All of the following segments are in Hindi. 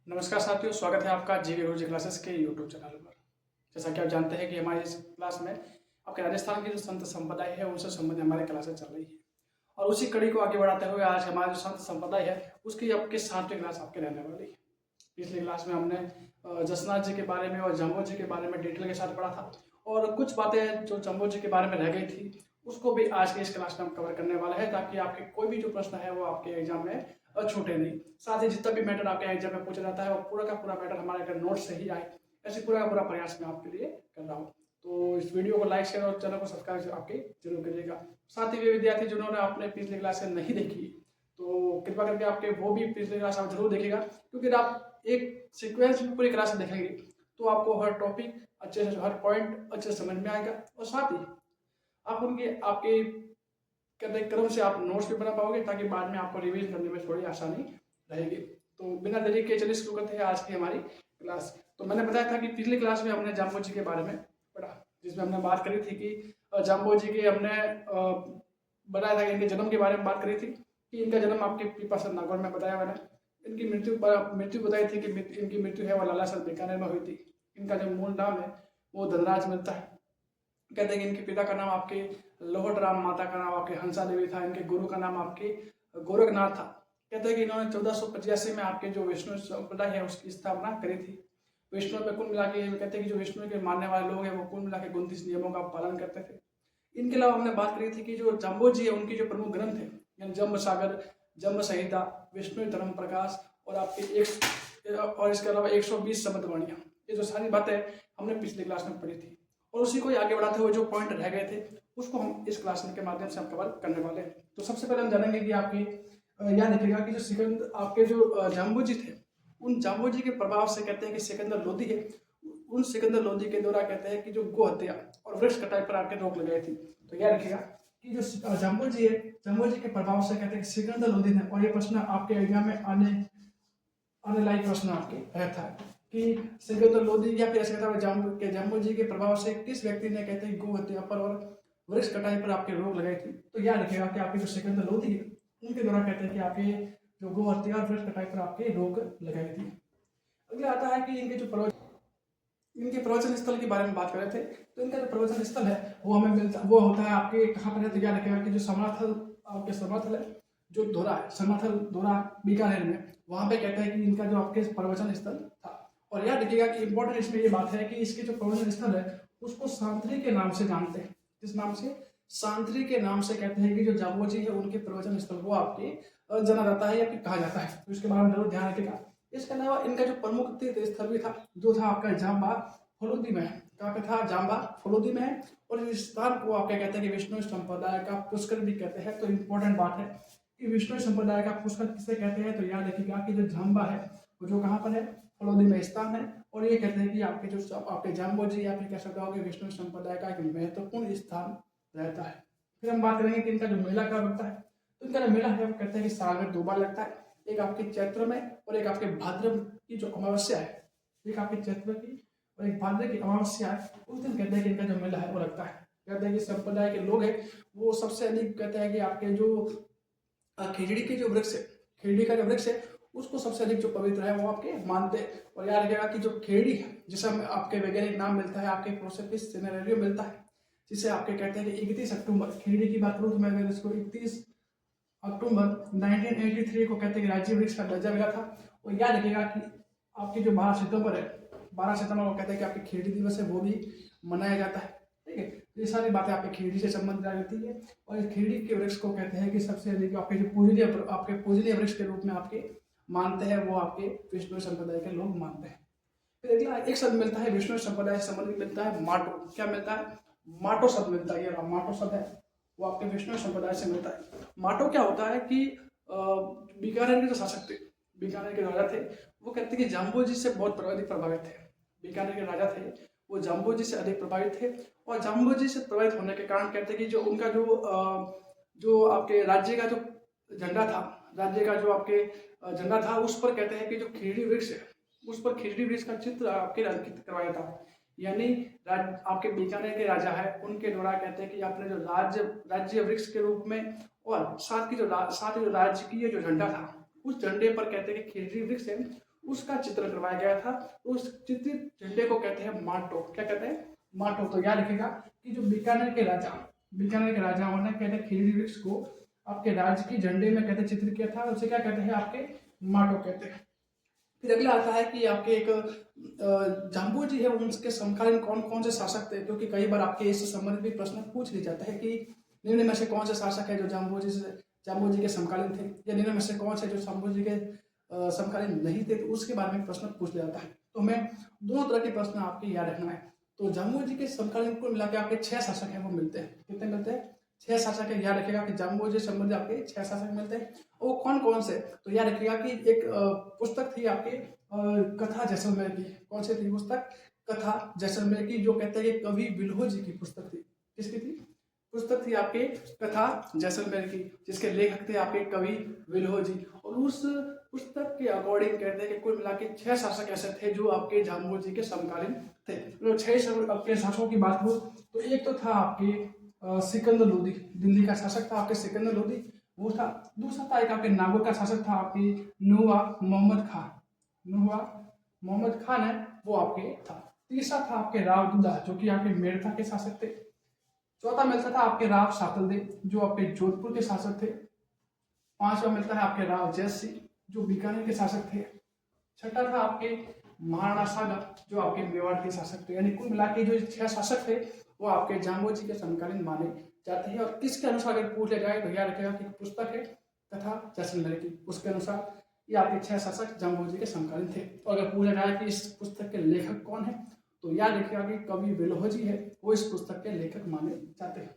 नमस्कार साथियों, स्वागत है आपका जीके गुरुजी क्लासेस के यूट्यूब चैनल पर। जैसा कि आप जानते हैं कि हमारी इस क्लास में आपके राजस्थान की जो संत संप्रदाय है उनसे संबंधित हमारी क्लासेस चल रही है। और उसी कड़ी को आगे बढ़ाते हुए आज हमारा जो संत संप्रदाय है उसकी आपके 7वीं क्लास आपके रहने वाली है। पिछली क्लास में हमने जसनाथ जी के बारे में और जम्बो जी के बारे में डिटेल के साथ पढ़ा था, और कुछ बातें जो जम्बो जी के बारे में रह गई थी उसको भी आज की इस क्लास में हम कवर करने वाले हैं, ताकि आपके कोई भी जो प्रश्न है वो आपके एग्जाम में छूटे नहीं। साथ ही जितना भी मैटर आपके एग्जाम में पूछा जाता है वो पूरा का पूरा मैटर हमारे अगर नोट से ही आए, ऐसे पूरा का पूरा प्रयास मैं आपके लिए कर रहा हूँ। तो इस वीडियो को लाइक शेयर और चैनल को सब्सक्राइब आपके जरूर करिएगा। साथ ही वे विद्यार्थी जिन्होंने अपने पिछली क्लास नहीं देखी तो कृपा करके आपके वो भी पिछली क्लास आप जरूर देखिएगा, क्योंकि आप एक सीक्वेंस में पूरी क्लास देखेंगे तो आपको हर टॉपिक अच्छे से, हर पॉइंट अच्छे से समझ में आएगा, और साथ ही आप उनके आपके करने क्रम से आप नोट्स भी बना पाओगे, ताकि बाद में आपको रिवीजन करने में थोड़ी आसानी रहेगी। तो बिना देरी के चलिए शुरू करते हैं आज की हमारी क्लास। तो मैंने बताया था कि पिछली क्लास में हमने जाम्बो जी के बारे में पढ़ा, जिसमें हमने बात करी थी कि जाम्बो जी के हमने बताया था कि इनके जन्म के बारे में बात करी थी कि इनका जन्म आपके पीपासन नागौर में बताया मैंने। इनकी मृत्यु बताई थी कि इनकी मृत्यु है वो लालासर बीकानेर में हुई थी। इनका जो मूल नाम है वो धनराज मिलता है। कहते हैं कि इनके पिता का नाम आपके लोहट राम, माता का नाम आपके हंसा देवी था, इनके गुरु का नाम आपके गोरखनाथ था। कहते हैं कि इन्होंने 1485 में आपके जो विष्णु संप्रदाय है उसकी स्थापना करी थी। विष्णु पे कुल मिला के कहते हैं कि जो विष्णु के मानने वाले लोग हैं वो कुल मिला के 29 नियमों का पालन करते थे। इनके अलावा हमने बात करी थी कि जो जाम्बो जी है उनकी जो प्रमुख ग्रंथ है, यानी जम्ब सागर, जम्ब संहिता, विष्णु धर्म प्रकाश और आपके और इसके अलावा 120 शब्द वाणियां, ये जो सारी बातें हमने पिछली क्लास में पढ़ी थी, और उसी को आगे बढ़ाते हुए जो पॉइंट रह गए थे उसको हम इस क्लास के माध्यम से हम कवर करने वाले हैं। तो सबसे पहले हम जानेंगे कि आपकी याद रखिएगा कि जो सिकंदर आपके जो जाम्बू जी थे, उन जाम्बू जी के प्रभाव से कहते हैं कि सिकंदर लोधी है, उन सिकंदर लोधी के द्वारा कहते हैं कि जो गो हत्या और वृक्ष कटाई पर आके रोक लगाई थी। तो याद रखिएगा कि जो जाम्बू जी है, जाम्बू जी के प्रभाव से कहते हैं कि सिकंदर लोधी ने, और ये प्रश्न आपके एग्जाम में आने लायक प्रश्न आपके रहता है कि सिकंदर लोधी या फिर ऐसे जाम्बू जी के प्रभाव से किस व्यक्ति ने कहते हैं गो हत्या पर और वृक्ष कटाई पर आपके रोक लगाई थी। तो याद रखिएगा कि आपके जो सिकंदर लोधी है उनके द्वारा कहते हैं कि आपके जो गो हत्या और वृक्ष कटाई पर आपके रोक लगाई थी। अगला आता है कि इनके प्रवचन स्थल के बारे में बात कर रहे थे। तो इनका जो प्रवचन स्थल है वो होता है आपके कहाँ पर है। तो याद रखिएगा कि जो समाथल आपके समाथल है, जो धोरा है, समाथल धोरा बीकानेर में, वहां पे कहते हैं कि इनका जो आपके प्रवचन स्थल था। और याद रखिएगा कि इंपॉर्टेंट इसमें ये बात है कि इसके जो प्रवचन स्थल है उसको सांतरी के नाम से जानते हैं। किस नाम से? सांतरी के नाम से कहते हैं कि जो जाम्बो जी है उनके प्रवचन स्थल वो आपके जाना जाता है या फिर कहा जाता है। तो इसके बारे में जरूर ध्यान रखिएगा। इसके अलावा इनका जो प्रमुख तीर्थ स्थल भी था जो था आपका जाम्बा फलोदी में है। कहाँ पे था? जाम्बा फलोदी में है। और इस स्थान को आपके कहते हैं कि विष्णु संप्रदाय का पुष्कर भी कहते हैं। तो इंपॉर्टेंट बात है कि विष्णु संप्रदाय का पुष्कर किसे कहते हैं। तो याद रखिएगा कि जो जाम्बा है वो जो कहाँ पर है? फलोदी में स्थान है। और ये कहते हैं कि आपके जो आपके जाम्बो जी या फिर कह सकते हो कि विष्णु संप्रदाय का एक महत्वपूर्ण स्थान रहता है। फिर हम बात करेंगे कि इनका जो मेला कब लगता है। तो इनका जो मेला है वो कहते हैं कि साल में 2 बार लगता है, एक आपके चैत्र में और एक आपके भाद्र की जो अमावस्या है। एक आपके चैत्र की और एक भाद्र की अमावस्या है, उस दिन कहते हैं कि इनका जो मेला है वो लगता है। कहते हैं कि संप्रदाय के लोग हैं वो सबसे अधिक कहते हैं कि आपके जो खिचड़ी के जो वृक्ष है, खिचड़ी का जो वृक्ष है उसको सबसे अधिक जो पवित्र है वो आपके मानते हैं। और याद रखिएगा कि जो खेड़ी है जिसे आपके वैज्ञानिक नाम मिलता है आपके प्रोसेपिस सिनेरियो मिलता है, जिसे आपके कहते हैं कि 31 अक्टूबर, खेड़ी की बात करूँ तो मैं अगर इसको 31 अक्टूबर 1983 को कहते हैं कि राज्य वृक्ष का दर्जा मिला था। और याद रखिएगा कि आपकी जो 12 सितंबर है, 12 सितंबर को कहते हैं कि आपकी खेड़ी दिवस है वो भी मनाया जाता है। ठीक है, ये सारी बातें आपके खेड़ी से संबंधित रहती है। और इस खेड़ी के वृक्ष को कहते हैं कि सबसे अधिक आपके जो पूजनीय वृक्ष के रूप में आपके मानते हैं वो आपके विष्णु संप्रदाय के लोग मानते हैं। फिर अगला एक शब्द मिलता है विष्णु संप्रदाय से संबंधित, मिलता है माटो। क्या मिलता है? माटो शब्द मिलता है। ये माटो शब्द है वो आपके विष्णु संप्रदाय से मिलता है। माटो क्या होता है कि बीकानेर के जो शासक थे, बीकानेर के राजा थे, वो कहते हैं कि जाम्बो जी से बहुत प्रभावित थे। बीकानेर के राजा थे वो जाम्बो जी से अधिक प्रभावित थे। और जाम्बो जी से प्रभावित होने के कारण कहते हैं कि जो उनका जो आपके राज्य का जो झंडा था, राज्य का जो आपके झंडा था उस पर कहते हैं कि जो खीरी वृक्ष है उस पर खीरी वृक्ष का चित्र आपके अंकित करवाया था। यानी आपके बीकानेर के राजा है उनके द्वारा कहते हैं कि आपने जो राज्य वृक्ष के रूप में, और साथ ही जो राजकीय जो झंडा था उस झंडे पर कहते हैं कि खीरी वृक्ष है उसका चित्र करवाया गया था। उस चित्रित झंडे को कहते हैं माटो। क्या कहते हैं? माटो। तो याद रखिएगा कि जो बीकानेर के राजाओं ने कहते हैं खिजड़ी वृक्ष को आपके राज्य की झंडे में कहते चित्रित किया था, उसे क्या कहते हैं? आपके माटो कहते हैं। फिर अगला आता है कि आपके एक जाम्बू जी है, उनके समकालीन कौन कौन से शासक थे, क्योंकि कई बार आपके इस संबंधित भी प्रश्न पूछ लिया जाता है कि निम्न में से कौन से शासक है जो जाम्बू जी के समकालीन थे, या निम्न में से कौन से जो जाम्बू जी के समकालीन नहीं थे, तो उसके बारे में प्रश्न पूछ लिया जाता है। तो हमें दोनों तरह के प्रश्न आपके याद रखना है। तो जाम्बू जी के समकालीन कुल मिला के आपके 6 शासक हैं, वो मिलते हैं। कितने मिलते हैं? 6 शासक है। याद रखिएगा कि जाम्बू जी संबंधित आपके 6 शासक मिलते हैं। वो कौन कौन से? तो याद रखिएगा कि एक पुस्तक थी आपके कथा जैसलमेर की। कौन सी थी पुस्तक? कथा जैसलमेर की, जो कहते हैं कि कवि बिल्हो जी की पुस्तक थी। किसकी थी? पुस्तक थी आपके कथा जैसलमेर की, जिसके लेखक थे आपके कवि बिल्हो जी। और उस पुस्तक के अकॉर्डिंग कहते हैं कि कुल मिला के 6 शासक ऐसे थे जो आपके जाम्बू जी के समकालीन थे। तो 6 आपके शासकों की बात करूं तो एक तो था आपके सिकंदर लोदी, दिल्ली का शासक था आपके सिकंदर लोदी, वो था। दूसरा था एक आपके नागौर का शासक था आपकी नवाब मोहम्मद खान। नवाब मोहम्मद खान है वो आपके था। तीसरा था आपके राव दुल्ला, जो कि आपके मेरठा के शासक थे। चौथा मिलता था आपके राव शातलदेव, जो आपके जोधपुर के शासक थे। पांचवा मिलता है आपके राव जय सिंह, जो बीकानेर के शासक थे। छठा था आपके महाराणा सागर, जो आपके मेवाड़ के शासक थे। यानी कुल मिला के जो 6 शासक थे वो आपके जाम्बू जी के समकालीन माने जाते हैं। और किसके अनुसार अगर पूछ लिया जाए तो याद रखेगा कि पुस्तक है तथा जैसलमेर की, उसके अनुसार ये आपके 6 शासक जाम्बू जी के समकालीन थे। और अगर पूछा जाए कि इस पुस्तक के लेखक कौन है, तो याद रखिएगा कि कवि बिल्हो जी है, वो इस पुस्तक के लेखक माने जाते हैं।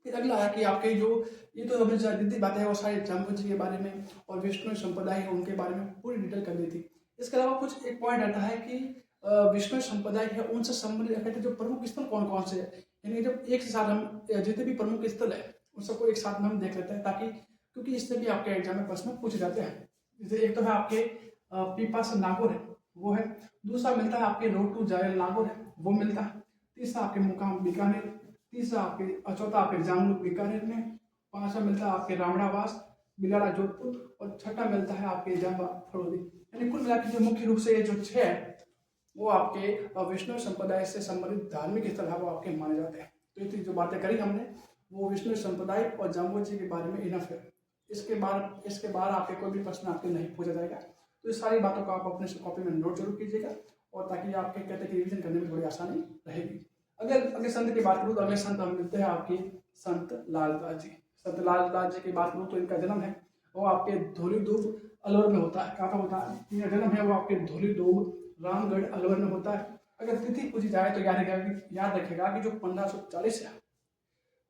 फिर अगला है कि आपके जो ये तो हमें जितनी बातें हैं वो सारी जाम्बू जी के बारे में और विष्णु संप्रदाय है उनके बारे में पूरी डिटेल कर दी थी। इसके अलावा कुछ एक पॉइंट आता है कि विष्णु संप्रदाय है उनसे संबंधित कहते जो प्रमुख स्थल कौन कौन से है। यानी जब एक साथ हम जितने भी प्रमुख स्थल है उन सबको एक साथ में हम देख लेते हैं, ताकि क्योंकि इससे भी आपके एग्जाम में प्रश्न पूछे जाते हैं। जैसे एक तो है आपके पीपास नागौर है, वो है। दूसरा मिलता है आपके रोड टू जायल नागौर है, वो मिलता है। तीसरा आपके मुकाम बीकानेर। तीसरा आपके चौथा आपके जामलू बीकानेर में। पांचवा मिलता है आपके रामड़ावास बिलाड़ा जोधपुर। और छठा मिलता है आपके जंबा फरोदी। यानी कुल मिलाकर जो मुख्य रूप से ये जो 6 है वो आपके विष्णु संप्रदाय से संबंधित धार्मिक स्थल है वो आपके माने जाते हैं। तो ये जो बातें करी हमने वो विष्णु संप्रदाय और जाम्बू जी के बारे में इनफ है। इसके बाद आपके कोई भी प्रश्न आपके नहीं पूछा जाएगा। तो इस सारी बातों को आप अपने कॉपी में नोट जरूर कीजिएगा, और ताकि आपके कहते हैं कि रिविजन करने में थोड़ी आसानी रहेगी। अगर अगले संत की बात करूँ तो अगले संत हम मिलते हैं आपके संत लालदास जी। संत लालदास जी की बात करूँ तो इनका जन्म है वो आपके धौलीधूप अलवर में होता है। कहाँ पर होता है? इनका जन्म है वो आपके धौलीधूप रामगढ़ अलवर में होता है। अगर तिथि पूछी जाए तो याद रखेगा कि जो 1540 है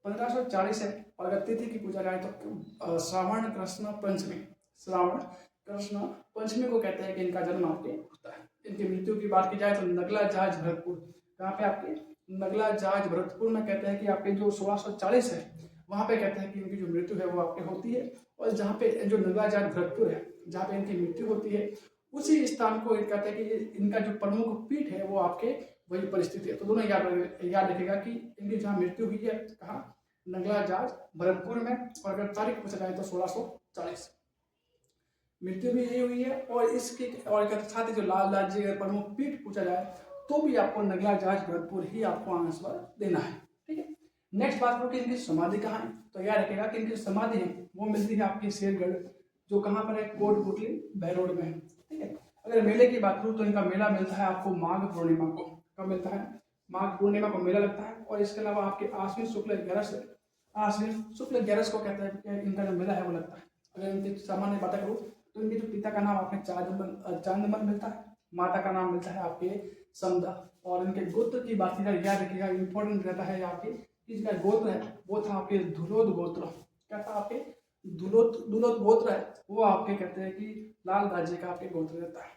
1540 है। और अगर तिथि की पूछा जाए तो श्रावण कृष्ण पंचमी, श्रावण कृष्ण पंचमी को कहते हैं कि इनका जन्म आपके होता है। इनकी मृत्यु की बात की जाए तो नगला जाज भरतपुर, कहाँ पे आपके नगला जाज भरतपुर में कहते हैं कि आपके जो 1640 है वहाँ पे कहते हैं कि इनकी जो मृत्यु है वो आपके होती है। और जहाँ पे जो नगला जाज भरतपुर है जहाँ पे इनकी मृत्यु होती है उसी स्थान को कहते हैं कि इनका जो प्रमुख पीठ है वो आपके वही परिस्थिति है। तो दोनों याद रखेगा कि इनकी जहाँ मृत्यु हुई है कहाँ? नगला जाज भरतपुर में। और अगर तारीख पूछा जाए तो 1640 मृत्यु भी यही हुई है। और इसके और साथ ही जो लालदास जी प्रमुख पीठ पूछा जाए तो भी आपको नगला जाज भरतपुर ही आपको आंसर देना है। ठीक है। नेक्स्ट बात करो कि इनकी समाधि कहाँ है, तो याद रखेगा कि इनकी समाधि है वो मिलती है आपकी शेरगढ़, जो कहाँ पर है? कोटपुतली बहरोड में है। ठीक है। अगर मेले की बात करूँ तो इनका मेला मिलता है आपको माघ पूर्णिमा को। कब मिलता है? माघ पूर्णिमा को मेला लगता है। और इसके अलावा आपके आश्विन शुक्ल 11 को कहते हैं कि इनका जो मेला है वो लगता है। अगर इनकी सामान्य बात करूँ तो इनके जो पिता का नाम आपने चांदमल मिलता है, माता का नाम मिलता है आपके समदा। और इनके गोत्र की बात की जाए याद रखिएगा इंपॉर्टेंट रहता है आपके जिसका गोत्र है वो था आपके धुलोद गोत्र। क्या था आपके? दुलोत गोत्र है वो आपके कहते हैं कि लालदास जी का आपके गोत्र रहता है।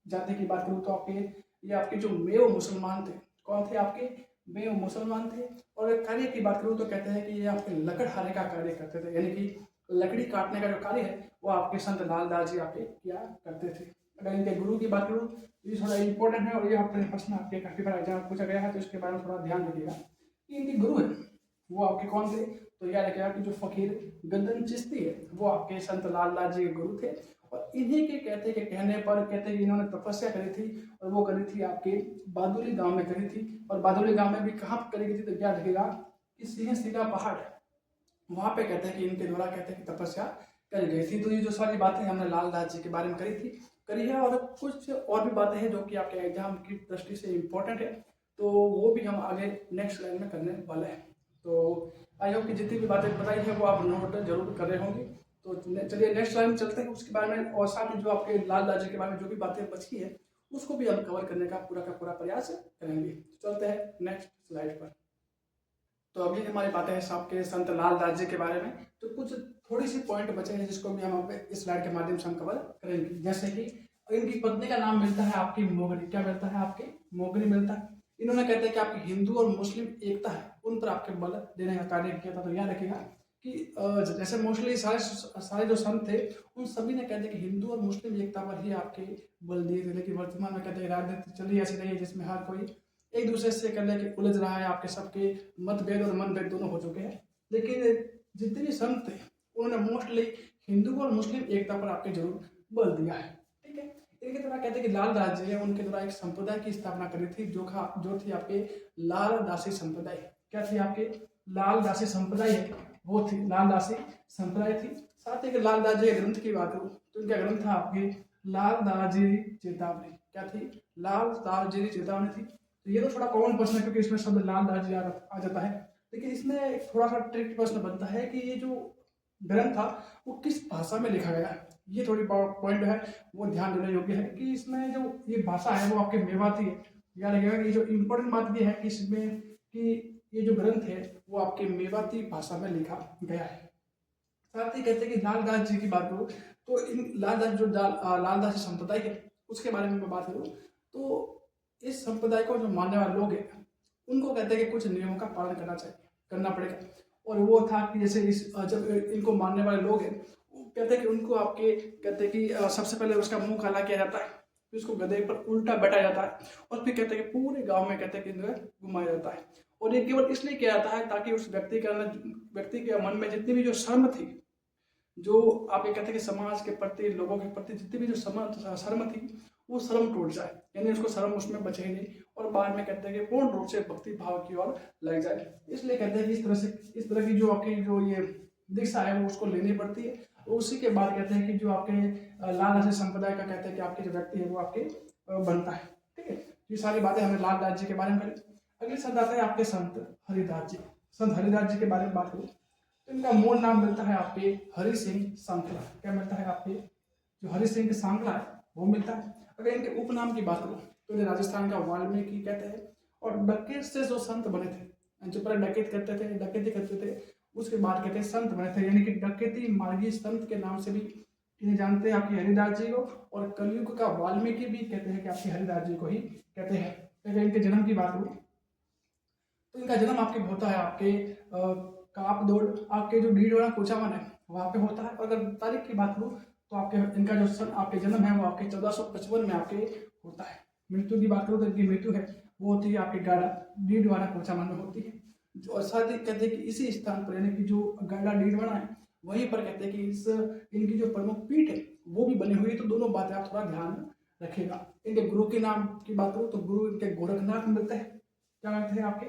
जाति की बात करूँ तो आपके ये आपके जो मेव मुसलमान थे, कौन थे आपके? मेव मुसलमान थे। और कार्य की बात करूँ तो कहते हैं कि ये आपके लकड़हारे का कार्य करते थे, यानी कि लकड़ी काटने का जो कार्य है वो आपके संत लालदास जी आपके किया करते थे। अगर इनके गुरु की बात करूँ तो ये थोड़ा इंपॉर्टेंट है और ये आपके प्रश्न आपके काफी बार एग्जाम पूछा गया है, तो इसके बारे में थोड़ा ध्यान रखिएगा कि इनके गुरु है वो आपके कौन थे? तो तो याद रखिएगा कि जो फकीर गंदन चिश्ती है वो आपके संत लाल दास जी के गुरु थे, और इन्हीं के कहते के कहने पर कहते हैं कि इन्होंने तपस्या करी थी, और वो करी थी आपके बादुली गांव में करी थी। और बादुली गांव में भी कहाँ पर करी गई थी, तो याद रखिएगा कि सिंहशिला पहाड़ है, वहां पे कहते हैं कि इनके द्वारा कहते हैं कि तपस्या करी गई थी। तो ये जो सारी बातें हमने लाल दास जी के बारे में करी है, और कुछ और भी बातें हैं जो कि आपके एग्जाम की दृष्टि से इम्पोर्टेंट है, तो वो भी हम आगे नेक्स्ट लाइन में करने वाले हैं। तो आई होप कि जितनी भी बातें बताई है वो आप नोट जरूर कर रहे होंगे। तो चलिए नेक्स्ट लाइन में चलते हैं उसके बारे में, और साथ ही जो आपके लाल दास जी के बारे में जो भी बातें बची है उसको भी हम कवर करने का पूरा प्रयास करेंगे। चलते हैं नेक्स्ट स्लाइड पर। तो अभी हमारी बातें हैं आपके संत लाल दास जी के बारे में, तो कुछ थोड़ी सी पॉइंट बचे हैं जिसको भी हम इस स्लाइड के माध्यम से हम कवर करेंगे। जैसे कि इनकी पत्नी का नाम मिलता है आपकी मोगरी, क्या मिलता है आपके मोगरी मिलता है। इन्होंने कहते हैं कि आपकी हिंदू और मुस्लिम एकता है उन पर आपके बल देने का कार्य किया था। तो याद रखिएगा कि जैसे मोस्टली सारे जो संत थे उन सभी ने कहते हैं कि हिंदू और मुस्लिम एकता पर ही आपके बल दिए थे। लेकिन वर्तमान में कहते हैं राजनीति चली ऐसी रही है जिसमें हर कोई एक दूसरे से कर लेके उलझ रहा है, आपके सबके मतभेद और मनभेद दोनों हो चुके हैं। लेकिन जितने भी संत थे उन्होंने मोस्टली हिंदू और मुस्लिम एकता पर आपके जरूर बल दिया है। ठीक है, इनके द्वारा कहते हैं कि लाल दास जी है उनके द्वारा एक संप्रदाय की स्थापना करी थी जो थी आपके लाल दासी संप्रदाय। क्या थी आपके लाल दासी संप्रदाय है, वो थी लाल दासी संप्रदाय थी। साथ ही लाल दास जी ग्रंथ की बात करूँ तो इनका ग्रंथ था आपके लाल दास जी चेतावनी। क्या थी, लाल दास जी चेतावनी थी। तो ये तो थोड़ा कॉमन प्रश्न है क्योंकि इसमें शब्द लाल दास जी आ जाता है, लेकिन इसमें थोड़ा सा ट्रिक प्रश्न बनता है कि ये जो ग्रंथ था वो किस भाषा में लिखा गया है। ये थोड़ी पॉइंट है वो ध्यान देने योग्य है कि इसमें जो ये भाषा है वो आपके मेवाती है। याद रखिएगा कि जो इम्पोर्टेंट बात ये है कि इसमें कि ये जो ग्रंथ है वो आपके मेवाती भाषा में लिखा गया है। साथ ही कहते हैं कि लाल दास जी की बात करूँ तो इन लाल दास जो लाल दास संप्रदाय है उसके बारे में मैं बात करूँ तो इस संप्रदाय को जो मानने वाले लोग हैं उनको कहते हैं कि कुछ नियमों का पालन करना पड़ेगा। और वो था कि जैसे जब इनको मानने वाले लोग हैं वो कहते हैं कि उनको आपके कहते हैं कि सबसे पहले उसका मुंह काला किया जाता है, फिर उसको गधे पर उल्टा बैठाया जाता है, और फिर कहते हैं कि पूरे गांव में कहते हैं कि घुमाया जाता है। और ये केवल इसलिए किया जाता है ताकि उस व्यक्ति के मन में जितनी भी जो शर्म थी, जो आप ये कहते हैं कि समाज के प्रति लोगों के प्रति जितनी भी जो शर्म थी वो शर्म टूट जाए, यानी उसको शर्म उसमें बचे ही नहीं, और बाद में कहते हैं कि पूर्ण रूप से भक्ति भाव की ओर लग जाए। इसलिए कहते हैं कि इस तरह की जो आपकी जो ये दीक्षा है वो उसको लेनी पड़ती है। और उसी के बाद कहते हैं कि जो आपके लाल दास संप्रदाय का कहते हैं कि आपके जो व्यक्ति है वो आपके बनता है। ठीक है, ये सारी बातें हमने लाल दास जी के बारे में करी। अगले संत आते हैं आपके संत हरिदास जी। संत हरिदास जी के बारे में बात करूँ तो इनका मूल नाम मिलता है आपके हरि सिंह सांखला। क्या मिलता है आपके जो हरि सिंह सांखला है वो मिलता है। अगर इनके उपनाम की बात करूँ तो इन्हें राजस्थान का वाल्मीकि कहते हैं। और डकैत से जो संत बने थे, जो पहले डकैती करते थे उसके बाद कहते हैं संत बने थे, यानी कि डकैती मार्गी संत के नाम से भी इन्हें जानते हैं आपके हरिदास जी को। और कलयुग का वाल्मीकि भी कहते हैं कि आपके हरिदास जी को ही कहते हैं। अगर इनके जन्म की बात करूँ तो इनका जन्म आपके होता है आपके काप दौड़ आपके जो डीडवाना कुचामन है वहाँ पे होता है। और अगर तारीख की बात करूँ तो आपके इनका जो सन आपके जन्म है वो आपके 1455 में आपके होता है। मृत्यु की बात करूँ तो इनकी मृत्यु है वो होती है आपके गाड़ा डीडवाना कुचामन में होती है। और साथ ही कहते हैं कि इसी स्थान पर यानी कि जो गाड़ा डीडवाना है वहीं पर कहते हैं कि इस इनकी जो प्रमुख पीठ है वो भी बनी हुई है। तो दोनों बातें आप थोड़ा ध्यान रखिएगा। इनके गुरु के नाम की बात करूँ तो गुरु इनके गोरखनाथ मिलते हैं। क्या मिलते हैं आपके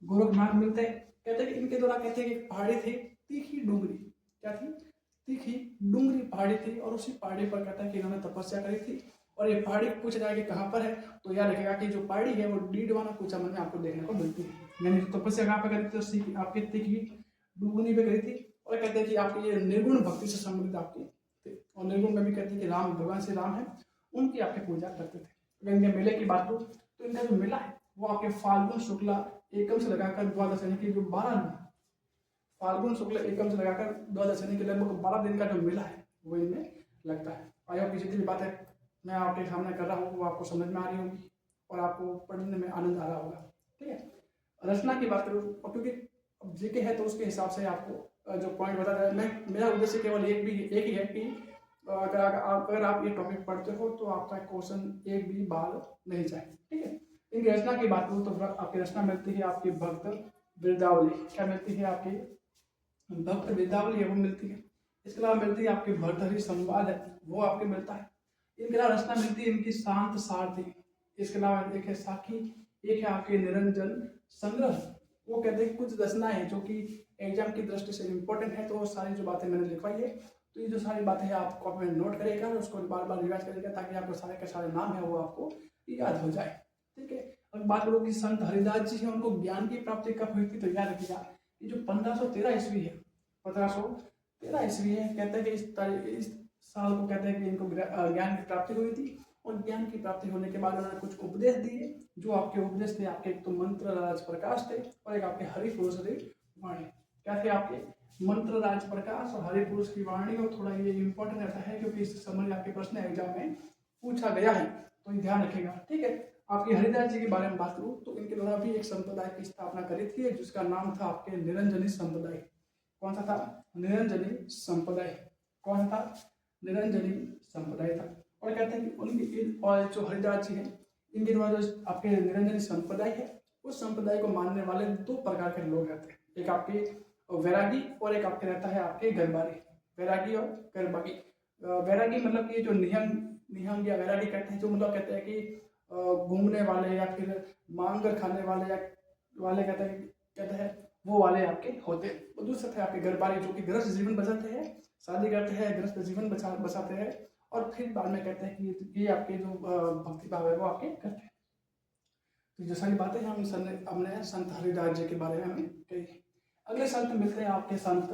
गोरखनाथ मिलते हैं। कहते हैं कि इनके द्वारा कहते हैं कि पहाड़ी थी तीखी डूंगरी। क्या थी, तीखी डूंगरी पहाड़ी थी, और उसी पहाड़ी पर कहता है कि इन्होंने तपस्या करी थी। और ये पहाड़ी पूछ रहा है कि कहाँ पर है, तो याद रखेगा कि जो पहाड़ी है वो डीडवाना कुचामन में आपको देखने को मिलती है। यानी जो तपस्या कहाँ पर करी थी तो आपकी तीखी डूंगरी पे करी थी। और कहते हैं कि आपकी ये निर्गुण भक्ति से संबंधित आपकी थी। और निर्गुण में भी कहते हैं कि राम भगवान से राम है उनकी आपकी पूजा करते थे। अगर इनके मेले की बात करूँ तो इनका जो मेला है वो आपके फाल्गुन शुक्ला एकम से लगाकर द्वादश यानी कि जो 12 दिन फाल्गुन शुक्ल एकम से लगाकर द्वादश यानी कि लगभग 12 दिन का जो मेला है वो इनमें लगता है। आई होप जितनी भी बातें मैं आपके सामने कर रहा हूँ वो आपको समझ में आ रही होगी और आपको पढ़ने में आनंद आ रहा होगा। ठीक है, रचना की बात करूँ क्योंकि अब जीके है तो उसके हिसाब से आपको जो पॉइंट बता रहा है मेरा उद्देश्य केवल एक ही है कि अगर आप ये टॉपिक पढ़ते हो तो आपका क्वेश्चन एक भी बाल नहीं जाए। ठीक है, इनकी रचना की बात करूँ तो आपकी रचना मिलती है आपकी भक्त वृंदावली। क्या मिलती है आपकी भक्त वेदावली है वो मिलती है। इसके अलावा मिलती है आपकी भर्तहरि संवाद है वो आपके मिलता है। इनके अलावा रचना मिलती है इनकी शांत सारथी। इसके अलावा एक है साखी, एक है आपके निरंजन संग्रह। वो कहते हैं कुछ रचनाएं हैं जो कि एग्जाम की दृष्टि से इंपॉर्टेंट है, तो सारी जो बातें मैंने लिखवाई है, तो ये जो सारी बातें हैं आप कॉपी में नोट करेगा और उसको बार बार रिवाइज करेगा ताकि आपको सारे के सारे नाम है वो आपको याद हो जाए। ठीक है, अब बात करो कि संत हरिदास जी हैं उनको ज्ञान की प्राप्ति कब हुई थी, तो याद रखिएगा ये जो 1513 ईस्वी है, 1513 ईस्वी है, कहते हैं कि इस साल को कहते हैं कि इनको ज्ञान की प्राप्ति हुई थी। और ज्ञान की प्राप्ति होने के बाद उन्होंने कुछ उपदेश दिए, जो आपके उपदेश थे आपके एक तो मंत्र राज प्रकाश थे और एक आपके हरि पुरुष थे वाणी। क्या थे आपके मंत्र राज प्रकाश और हरि पुरुष की वाणी। और थोड़ा ये इंपॉर्टेंट रहता है क्योंकि इससे संबंधित आपके प्रश्न एग्जाम में पूछा गया है, तो ये ध्यान रखिएगा। ठीक है, आपके हरिदास जी के बारे में बात करूं तो इनके द्वारा भी एक संप्रदाय की स्थापना करी थी जिसका नाम था आपके निरंजनी संप्रदाय। कौन सा था? निरंजनी संप्रदाय। कौन था? निरंजनी संप्रदाय था। और कहते हैं कि उनकी और जो हरिदास जी हैं इनके द्वारा जो आपके निरंजनी संप्रदाय है उस संप्रदाय को मानने वाले दो प्रकार के लोग रहते हैं, एक आपके वैरागी और एक आपके रहता है आपके गरबारी। वैरागी और गरबागी। वैरागी मतलब कि जो निहंग या वैरागी कहते हैं, जो मतलब कहते हैं कि घूमने वाले या फिर मांग कर खाने वाले या वाले कहते हैं वो वाले आपके होते हैं। और दूसरा थे आपके गरबारी जो कि गृहस्थ जीवन बचाते हैं, शादी करते हैं, गृहस्थ जीवन बसाते हैं और फिर बाद में कहते हैं कि ये आपके जो भक्ति भाव है वो आपके करते हैं। तो जो सारी बातें हैं हमने संत हरिदास जी के बारे में हमें कही। अगले संत मिलते हैं आपके संत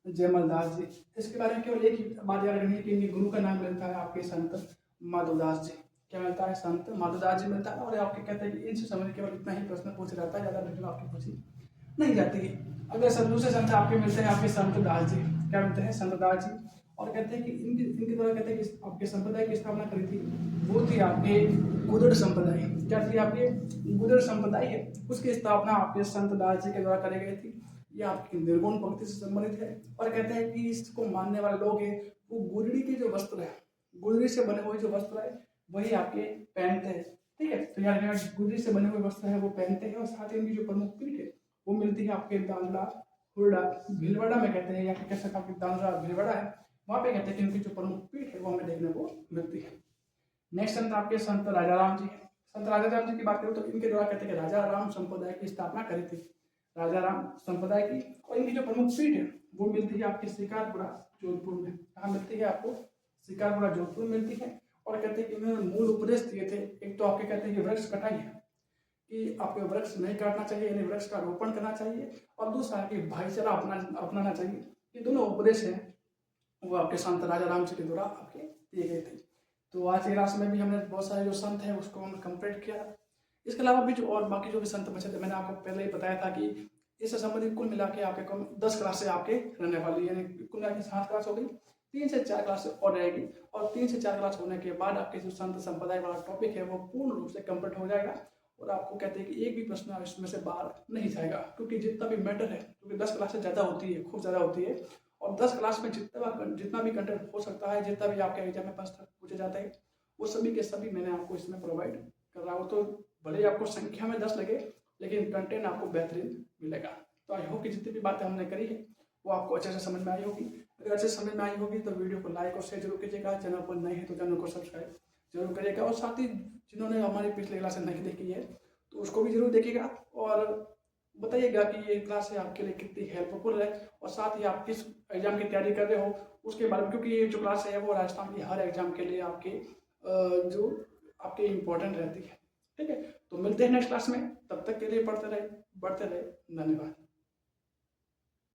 जयमल दास जी। इसके बारे में केवल एक ही बात याद रखनी है कि इनके गुरु का नाम मिलता है आपके संत माधोदास जी। क्या मिलता है? संत माधोदास जी मिलता है। और आपके कहते हैं कि इनसे संबंधित केवल इतना ही प्रश्न पूछा जाता है, ज्यादा डिटेल आपकी पूछी नहीं जाती है। अगले दूसरे संत आपके मिलते हैं आपके संत दास जी। क्या मिलते हैं? संत दास जी। और कहते हैं कि इनके द्वारा कहते हैं कि आपके संप्रदाय की स्थापना करी थी वो थी आपके गुदड़ संप्रदाय। क्या थी? आपके गुदड़ संप्रदाय है उसकी स्थापना आपके संत दास जी के द्वारा करी गई थी। ये आपकी निर्गुण भक्ति से संबंधित है। और कहते हैं कि इसको मानने वाले लोग हैं वो गुदड़ी के जो वस्त्र है, गुदड़ी से बने हुए जो वस्त्र है वही आपके पहनते हैं। ठीक है, तो यार गुदड़ी से बने हुए वस्त्र है वो पहनते हैं। और साथ ही इनकी जो प्रमुख पीठ है वो मिलती है आपके दांडा हुरडा भीलवाड़ा में कहते हैं, या कह सकते आपके दांडा भीलवाड़ा है वहाँ पे कहते हैं कि इनकी जो प्रमुख पीठ है वो हमें देखने को मिलती है। नेक्स्ट संत आपके संत राजाराम जी है। संत राजाराम जी की बात करूँ तो इनके द्वारा कहते हैं कि राजा राम संप्रदाय की स्थापना करी थी, राजा राम संप्रदाय की। और इनकी जो प्रमुख पीठ है वो मिलती है आपके शिकारपुरा जोधपुर में। कहाँ मिलती है? आपको शिकारपुरा जोधपुर मिलती है। और कहते हैं कि इन्होंने मूल उपदेश दिए थे। एक तो आपके कहते हैं कि वृक्ष कटाई है, कि आपको वृक्ष नहीं काटना चाहिए, यानी वृक्ष का रोपण करना चाहिए। और दूसरा है कि भाईचारा अपनाना चाहिए। ये दोनों उपदेश हैं वो आपके संत राजा राम जी के द्वारा आपके दिए गए थे। तो आज की क्लास में भी हमने बहुत सारे जो संत हैं उसको हमने कंप्लीट किया। इसके अलावा भी जो और बाकी जो भी संत बचे थे मैंने आपको पहले ही बताया था कि इससे संबंधित कुल मिला के आपके कम 10 क्लासें आपके रहने वाली है, यानी कुल मिला के 7 क्लास हो गई। 3 से 4 क्लास और रहेगी और 3 से 4 क्लास होने के बाद आपके जो संत संप्रदाय वाला टॉपिक है वो पूर्ण रूप से कंप्लीट हो जाएगा। और आपको कहते हैं कि एक भी प्रश्न इसमें से बाहर नहीं जाएगा, क्योंकि जितना भी मैटर है, क्योंकि 10 क्लासें ज़्यादा होती है, खूब ज़्यादा होती है। और 10 क्लास में जितना भी कंटेंट हो सकता है, जितना भी आपके एग्जाम में प्रश्न पूछे जाते हैं वो सभी के सभी मैंने आपको इसमें प्रोवाइड कर रहा हूँ। तो भले ही आपको संख्या में 10 लगे लेकिन कंटेंट आपको बेहतरीन मिलेगा। तो आई होप कि जितनी भी बातें हमने करी है वो आपको अच्छे से समझ में आई होगी। अगर अच्छे से समझ में आई होगी तो वीडियो को लाइक और शेयर जरूर कीजिएगा। चैनल पर नए हैं तो चैनल को सब्सक्राइब जरूर करिएगा। और साथ ही जिन्होंने हमारी पिछले क्लास नहीं देखी है तो उसको भी जरूर देखिएगा और बताइएगा कि ये क्लास है आपके लिए कितनी हेल्पफुल है। और साथ ही आप किस एग्जाम की तैयारी कर रहे हो उसके बारे में, क्योंकि ये जो क्लास है वो राजस्थान की हर एग्जाम के लिए आपके जो आपके इम्पोर्टेंट रहती है। ठीक है, तो मिलते हैं नेक्स्ट क्लास में। तब तक के लिए बढ़ते रहे। धन्यवाद।